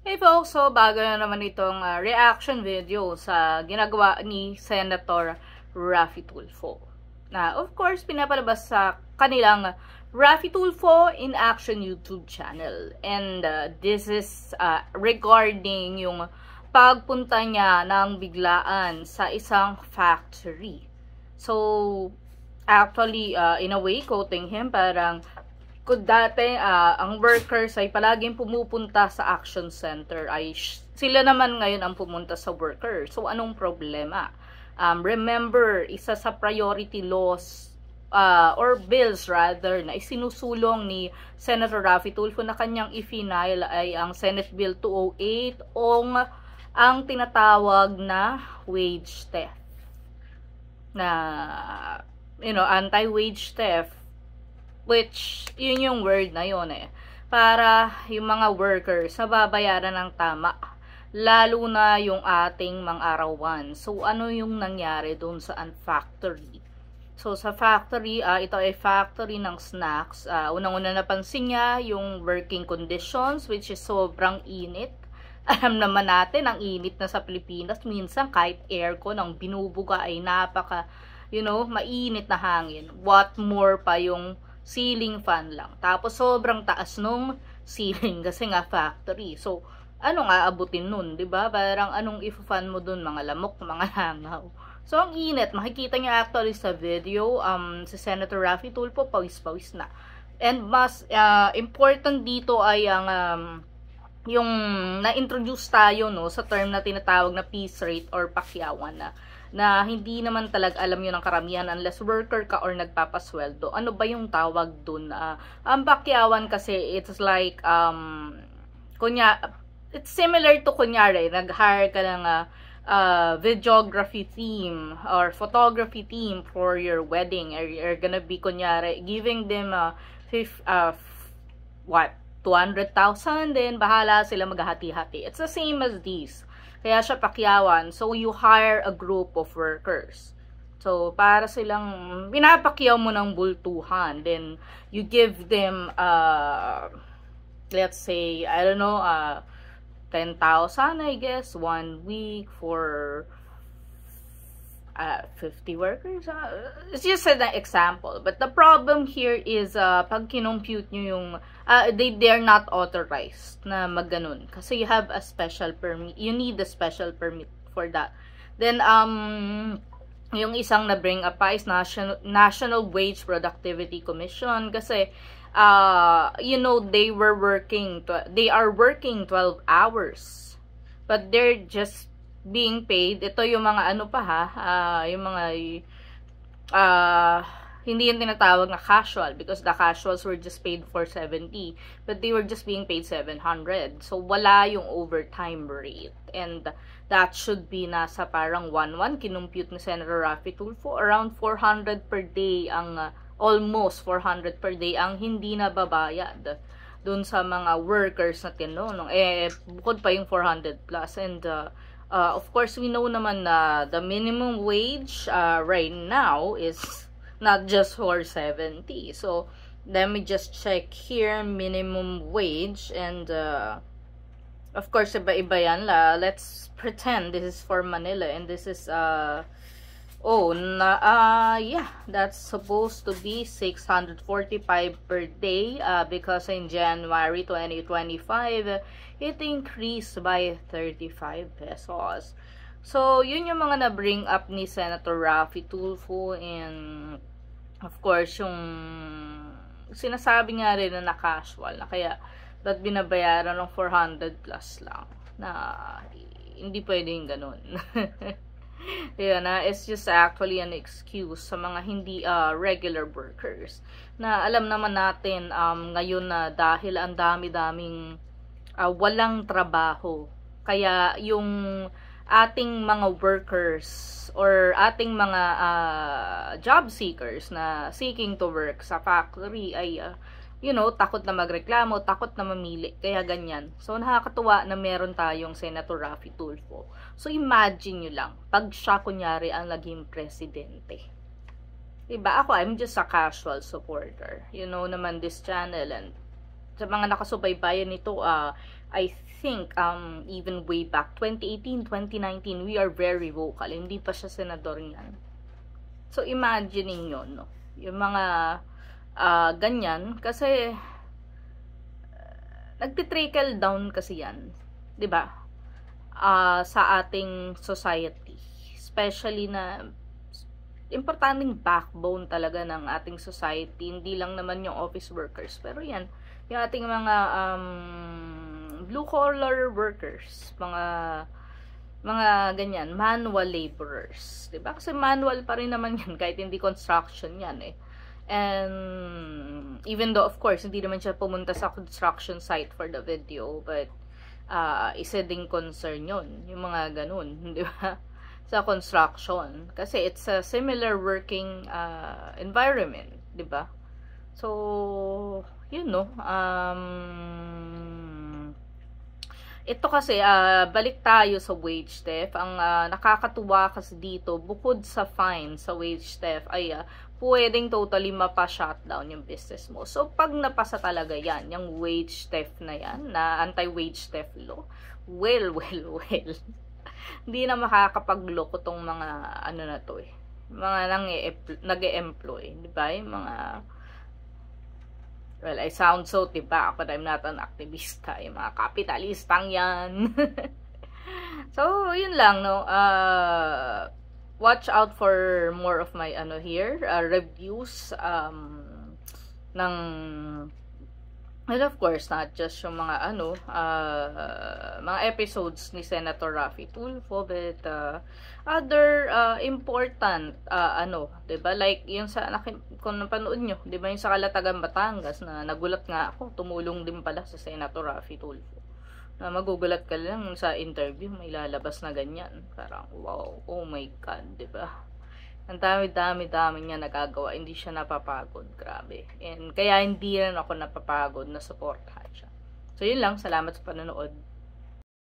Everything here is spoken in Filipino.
Hey folks, so bago na naman itong reaction video sa ginagawa ni Senator Raffy Tulfo. Na of course, pinapalabas sa kanilang Raffy Tulfo in Action YouTube channel. And this is regarding yung pagpunta niya ng biglaan sa isang factory. So, actually, in a way, quoting him, parang kung dati ang workers ay palaging pumupunta sa action center, ay sila naman ngayon ang pumunta sa worker. So anong problema? Remember, isa sa priority laws or bills rather na isinusulong ni Senator Raffy Tulfo na kanyang i-final ay ang Senate Bill 208 o ang tinatawag na wage theft. Na anti-wage theft, which yun yung word na yun para yung mga workers nababayaran ng tama, lalo na yung ating mga-arawan. So ano yung nangyari doon sa factory? So sa factory, ito ay factory ng snacks. Unang-una napansin niya yung working conditions, which is sobrang init. Alam naman natin, ang init na sa Pilipinas, minsan kahit aircon ang binubuga ay napaka mainit na hangin. What more pa yung ceiling fan lang. Tapos sobrang taas nung ceiling kasi nga factory. So, ano nga abutin nun, 'di ba? Parang anong i-fan mo dun, mga lamok, mga langaw. So, ang init. Makikita niyo actually sa video, si Senator Raffy Tulfo pawis-pawis na. And mas important dito ay ang yung na-introduce tayo sa term na tinatawag na piece rate or pakyawan na hindi naman talaga alam yun ng karamihan unless worker ka or nagpapasweldo. Ano ba yung tawag dun? Ang pakyawan kasi it's like it's similar to kunyari nag-hire ka ng videography team or photography team for your wedding, or you're gonna be kunyari giving them 200,000, then bahala sila maghati-hati. It's the same as this. Kaya siya pakyawan. So, you hire a group of workers. So, para silang, pinapakyaw mo ng bultuhan. Then, you give them, let's say, I don't know, 10,000, I guess, 1 week for 50 workers. It's just an example. But the problem here is, pag kinompute nyo yung, they're not authorized na magganon. Kasi you have a special permit. You need a special permit for that. Then, yung isang na bring up pa is National Wage Productivity Commission. Kasi, they are working 12 hours. But they're just being paid. Ito yung mga yung mga hindi yung tinatawag na casual, because the casuals were just paid for 70, but they were just being paid 700. So wala yung overtime rate, and that should be nasa parang 1-1 kinumpute ni Senator Raffy Tulfo, around 400 per day ang almost 400 per day ang hindi nababayad dun sa mga workers na tinanong. Bukod pa yung 400 plus, and of course, we know naman na the minimum wage right now is not just for 70. So, let me just check here, minimum wage, and of course, iba-iba yan. Let's pretend this is for Manila, and this is, yeah, that's supposed to be 645 per day, because in January 2025, it increased by 35 pesos. So, yun yung mga na-bring up ni Senator Raffy Tulfo, and of course, yung sinasabi nga rin na casual, na kaya that binabayaran ng 400 plus lang, na hindi pwedeng ganun. Yun, it's just actually an excuse sa mga hindi regular workers. Na alam naman natin ngayon na dahil ang dami-daming walang trabaho. Kaya yung ating mga workers or ating mga job seekers na seeking to work sa factory ay takot na magreklamo, takot na mamili, kaya ganyan. So, nakakatuwa na meron tayong Senator Raffy Tulfo. So, imagine nyo lang, pag siya kunyari ang naging presidente. Diba? Ako, I'm just a casual supporter. You know naman this channel, and sa mga nakasubaybayan nito, I think, even way back, 2018, 2019, we are very vocal. Hindi pa siya senador niyan. So, imagine ninyo, no? Yung mga ganyan, kasi nagtitrickle down kasi yan, 'di ba? Sa ating society, especially na importanteng backbone talaga ng ating society, hindi lang naman yung office workers, pero yan, yung ating mga blue collar workers, mga ganyan, manual laborers, 'di ba? Kasi manual pa rin naman yan kahit hindi construction yan eh. And even though of course hindi naman siya pumunta sa construction site for the video, but isa ding concern yun, yung mga ganun, di ba? Sa construction, kasi it's a similar working environment, di ba? So yun, no, ito kasi, balik tayo sa wage theft. Ang nakakatuwa kasi dito, bukod sa fine sa wage theft, ay pwedeng totally mapa-shutdown yung business mo. So, pag napasa talaga yan, yung wage theft na yan, na anti-wage theft law, well, hindi na makakapagloko tong mga, ano na to eh, mga nag-e-employ, di ba? Yung mga, well, I sound so tiba, but I'm not an activista. Yung mga kapitalistang yan. So, yun lang, no? Watch out for more of my, here, reviews, ng, and of course, not just yung mga, mga episodes ni Senator Raffy Tulfo, but, other, important, diba? Like, yung sa, kung napanood nyo, diba, yung sa Calatagan, Batangas, na nagulat nga ako, tumulong din pala sa Senator Raffy Tulfo. Na magugulat ka lang sa interview, may lalabas na ganyan. Parang, wow, oh my God, diba? Ang dami niya nagagawa, hindi siya napapagod, grabe. And kaya hindi rin ako napapagod na supportahan siya. So, yun lang, salamat sa panonood.